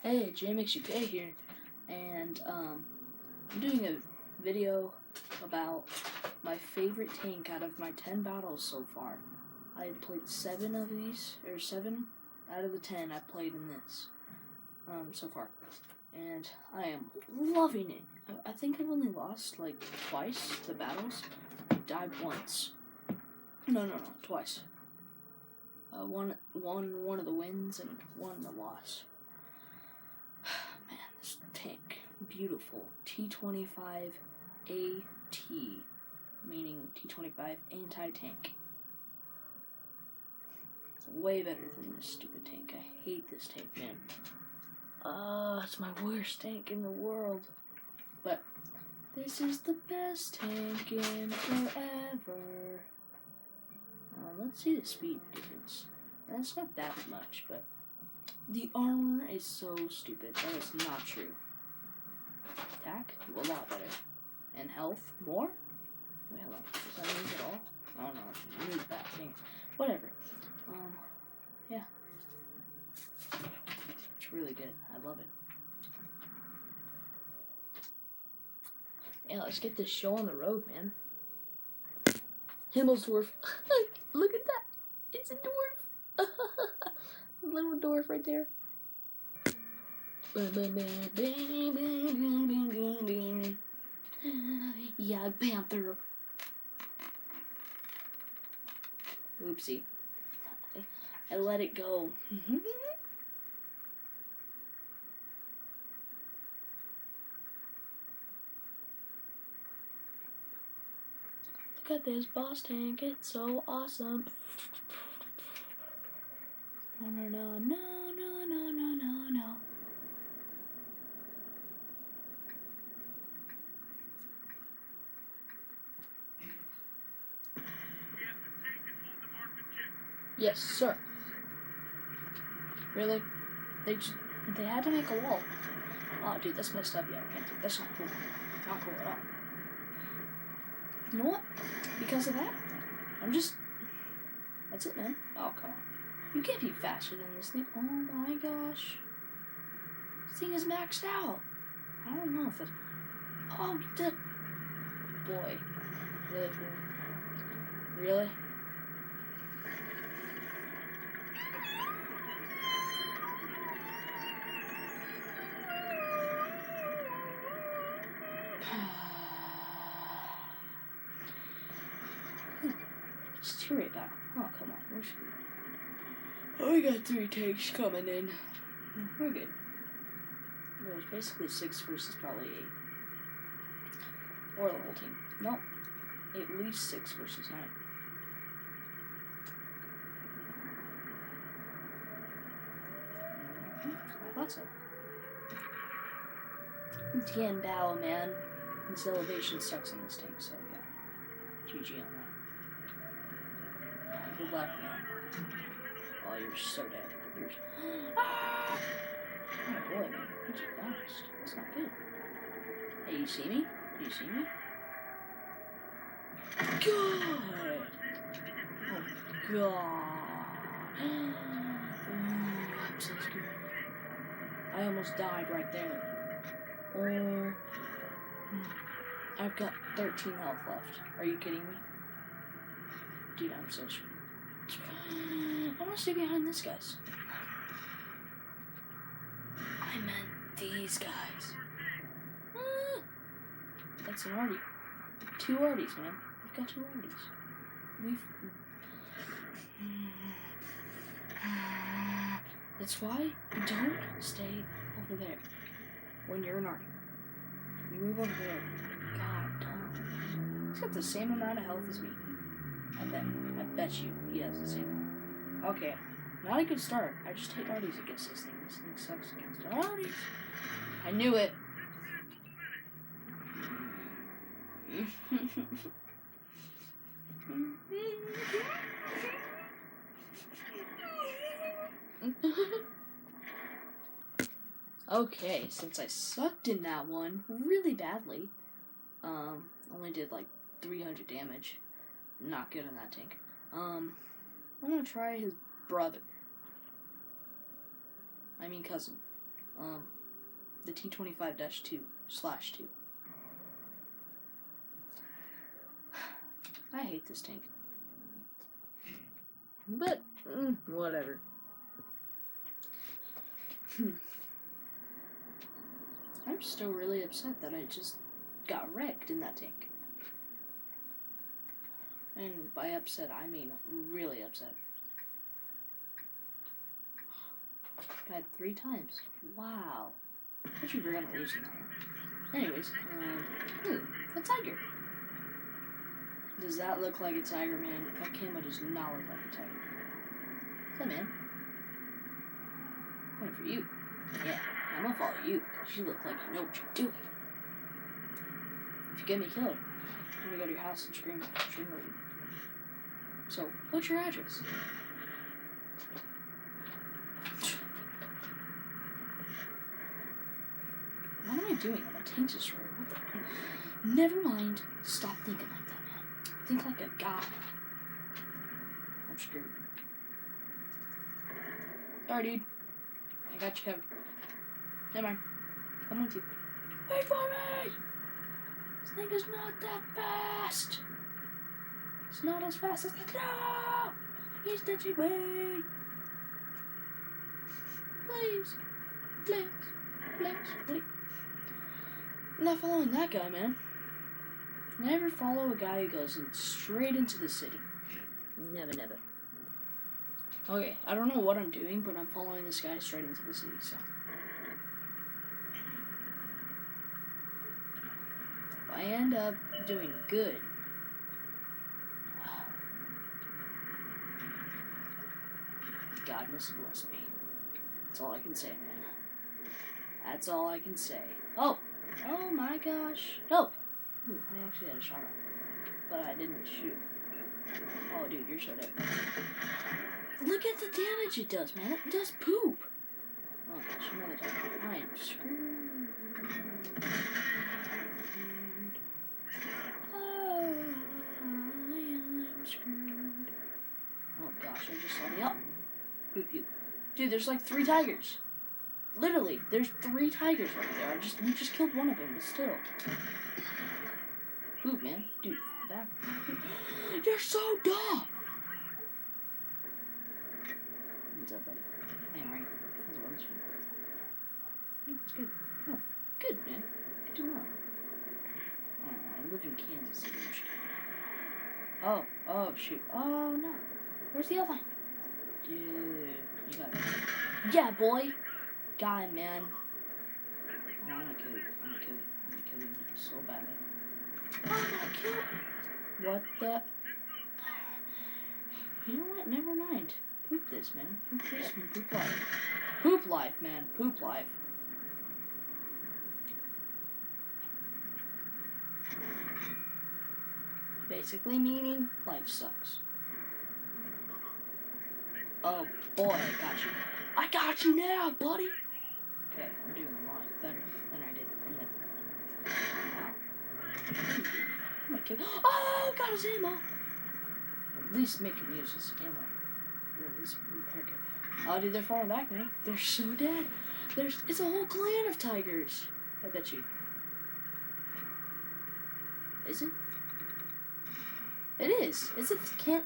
Hey, JMXUK here, and I'm doing a video about my favorite tank out of my 10 battles so far. I have played 7 of these, or 7 out of the 10 I've played in this so far, and I am loving it. I think I've only lost like twice the battles. I died once. No, twice. One of the wins and one the loss. Man, this tank, beautiful. T25 AT, meaning T25 anti-tank. It's way better than this stupid tank. I hate this tank, man. It's my worst tank in the world. But this is the best tank in forever. Let's see the speed difference. That's not that much, but the armor is so stupid. That is not true. Attack, a lot better. And health, more? Wait, hold on. Does that move at all? I don't know. I should move that thing. Whatever. Yeah. It's really good. I love it. Yeah, let's get this show on the road, man. Himmelsdorf. Look at that. It's a dwarf. Little dwarf right there. Yeah, Panther. Oopsie. I let it go. Look at this boss tank, it's so awesome. No. Yes, sir. Really? They had to make a wall. Oh, dude, that's messed up. Yeah, I can't do it. That's not cool. Not cool at all. You know what? Because of that, that's it, man. Oh, come on. You can't be faster than this thing. Oh my gosh. This thing is maxed out. I don't know if it's... Oh, that... Boy. Really? Really? It's too right now. Oh, come on. We're screwed. Oh, we got 3 tanks coming in. We're good. It was basically 6 versus probably 8. Or the whole team. Nope. At least 6 versus 9. I thought so. It's getting battle, man. This elevation sucks in this tank, so yeah. GG on that. Good luck, man. Oh, you're so dead. Ah! Oh boy, man. You just bounced. That's not good. Hey, you see me? Do you see me? God! Oh, God. I'm so scared. I almost died right there. I've got 13 health left. Are you kidding me? Dude, I'm so screwed. I want to stay behind this guys. I meant these guys. That's an Artie. 2 Arties, man. We've got 2 Arties. That's why you don't stay over there when you're an Artie. You move over there. God damn. He's got the same amount of health as me. I bet you he has the same one. Okay, not a good start. I just hate Arties against this thing. This thing sucks against Arties. I knew it. Okay, since I sucked in that one really badly, only did like 300 damage. Not good in that tank. I'm gonna try his brother. I mean cousin. the T25-2/2. I hate this tank. But, whatever. I'm still really upset that I just got wrecked in that tank. And by upset, I mean really upset. Died 3 times. Wow. I should be gonna lose in that one. Anyways, ooh, a tiger. Does that look like a tiger, man? That camo does not look like a tiger. What's up, man? Waiting for you. Yeah, I'm gonna follow you, because you look like you know what you're doing. If you get me killed, I'm gonna go to your house and scream at you. So, what's your address? What am I doing? My tank's destroyed. What the? Never mind. Stop thinking like that, man. Think like a guy. I'm screwed. Alright, dude. I got you covered. Never mind. I'm with you. Wait for me! This thing is not that fast! It's not as fast as I know! He's touching me! Please. Please. Please. Please. I'm not following that guy, man. Never follow a guy who goes straight into the city. Never, never. Okay, I don't know what I'm doing, but I'm following this guy straight into the city, so. If I end up doing good, God must bless me. That's all I can say, man. That's all I can say. Oh! Oh my gosh. Help! Ooh, I actually had a shot on it, but I didn't shoot. Oh, dude, you're so dead. Look at the damage it does, man. It does poop. Oh gosh, another time. I am screwed. I am screwed. Oh gosh, I just saw the up. Poop you. Dude, there's like 3 tigers. Literally, there's 3 tigers right there. We just killed one of them, but still. Poop, man. Dude, back. You're so dumb! What's up, buddy? I am right. How's it going? Oh, it's good. Oh, good, man. Good to know. I live in Kansas City. Oh, shoot. Oh, no. Where's the other one? Dude, you got it. Yeah, boy. Got him, man. Oh, I'm gonna kill you. I'm gonna kill you so bad, man. I'm gonna kill you. What the? You know what? Never mind. Poop this, man. Poop this and poop life. Poop life, man. Poop life. Basically meaning life sucks. Oh boy, I got you. I got you now, buddy! Okay, I'm doing a lot better than I did in the... Wow. I'm gonna kill... Oh, got his ammo! At least make him use his ammo. Or at least repair kit. Oh, dude, they're falling back, man. They're so dead. It's a whole clan of tigers. I bet you. Is it? It is. It's a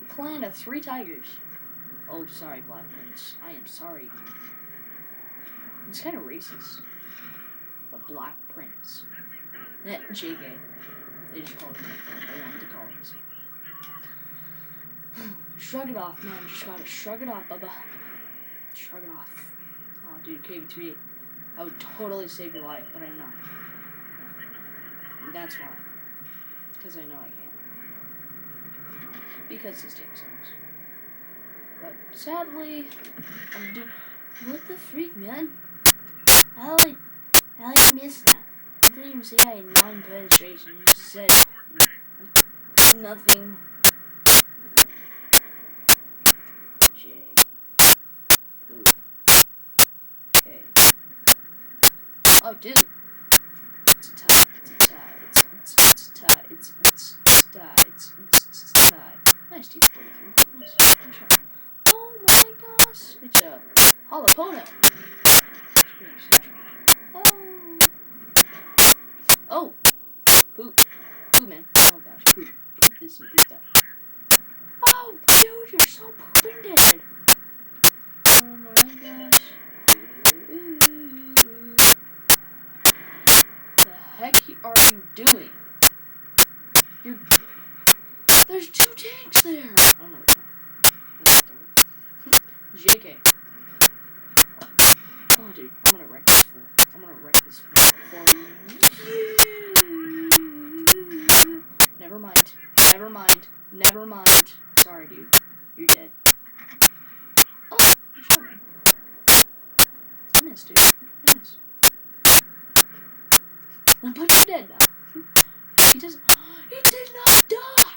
clan of 3 tigers. Oh, sorry, Black Prince. I am sorry. It's kind of racist. The Black Prince. JK. They just called it what they wanted to call it. Shrug it off, man. Just gotta shrug it off, Bubba. Shrug it off. Oh, dude, KV3. I would totally save your life, but I'm not. And that's why. Because I know I can't. Because this tank sucks. But sadly, I'm doing. What the freak, man? How I missed that? I didn't even say I had 9 penetration. You just said nothing. J. Ooh. Okay. Oh, dude. It's a tie. It's a tie. It's a tie. It's a tie. It's a tie. Nice T43. Nice shot. Oh my gosh. It's a jalapeno. instant poop that. Oh, dude, you're so pooping dead. Oh my gosh. The heck are you doing? There's 2 tanks there. Oh no, it's not. JK. Oh, dude, I'm gonna wreck this fool. I'm gonna wreck this fool for you. Never mind. Never mind. Never mind. Sorry, dude. You're dead. Oh, you shot me. I missed, dude. I missed. But you're dead now. He doesn't. He did not die.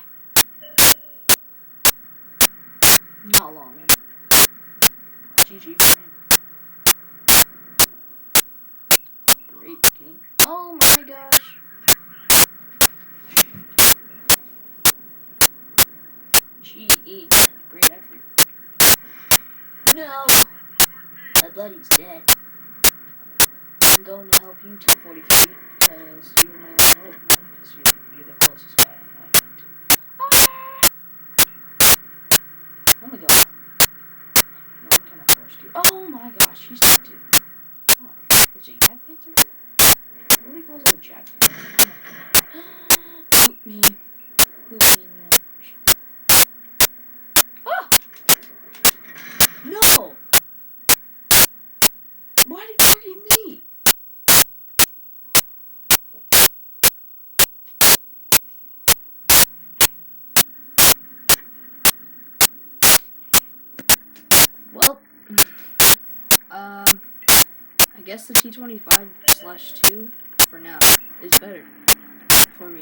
Not long, man. GG for him. Great game. Oh my gosh. GE, man. Great effort. No! My buddy's dead. I'm going to help you, T25, because you're my only hope, man. Because you're the closest guy I can to. I'm gonna go. No, I'm kind of forced to. Oh my gosh, she's dead too. Oh, is it a Jack Panther? Nobody calls it a Jack Panther. Poop me. Poop me in the ah! No! Why did you target me? Well, I guess the T25/2 for now is better for me.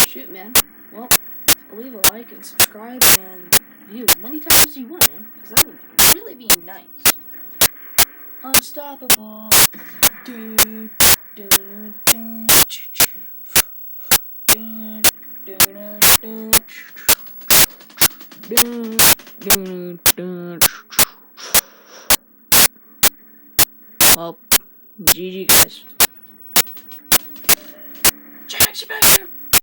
Shoot, man. Well, leave a like and subscribe and view as many times as you want, man, because that would really be nice. Unstoppable. Dude. Well, GG, guys. Jack's back here.